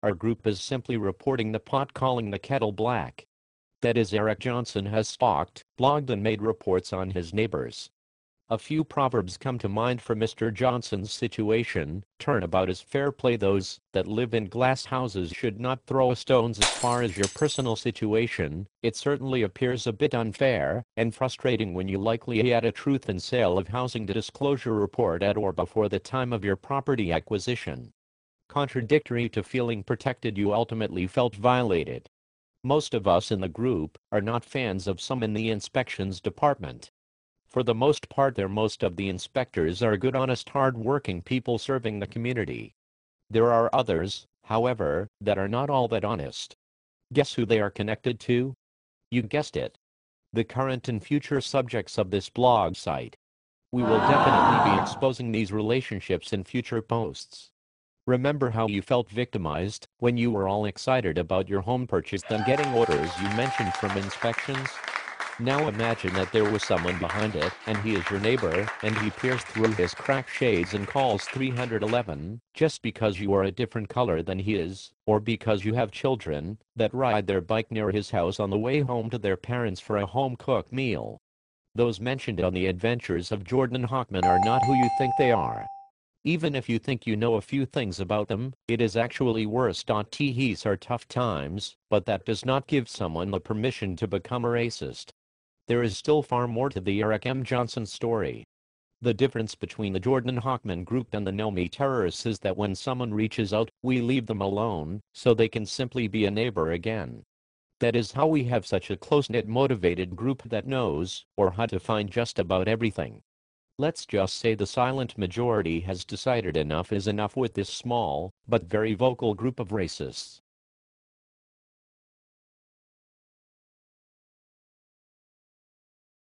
our group is simply reporting the pot calling the kettle black. That is, Eric Johnson has stalked, blogged and made reports on his neighbors. A few proverbs come to mind for Mr. Johnson's situation. Turnabout is fair play. Those that live in glass houses should not throw stones. As far as your personal situation, it certainly appears a bit unfair and frustrating when you likely had a truth and sale of housing disclosure report at or before the time of your property acquisition. Contradictory to feeling protected, you ultimately felt violated. Most of us in the group are not fans of some in the inspections department. For the most part, most of the inspectors are good, honest, hard-working people serving the community. There are others, however, that are not all that honest. Guess who they are connected to? You guessed it. The current and future subjects of this blog site. We will definitely be exposing these relationships in future posts. Remember how you felt victimized when you were all excited about your home purchase, then getting orders you mentioned from inspections? Now imagine that there was someone behind it, and he is your neighbor, and he peers through his cracked shades and calls 311, just because you are a different color than he is, or because you have children that ride their bike near his house on the way home to their parents for a home-cooked meal. Those mentioned on the adventures of Jordan Hawkman are not who you think they are. Even if you think you know a few things about them, it is actually worse. These are tough times, but that does not give someone the permission to become a racist. There is still far more to the Eric M. Johnson story. The difference between the Jordan Hawkman group and the Know Me terrorists is that when someone reaches out, we leave them alone, so they can simply be a neighbor again. That is how we have such a close-knit, motivated group that knows, or how to find just about everything. Let's just say the silent majority has decided enough is enough with this small, but very vocal group of racists.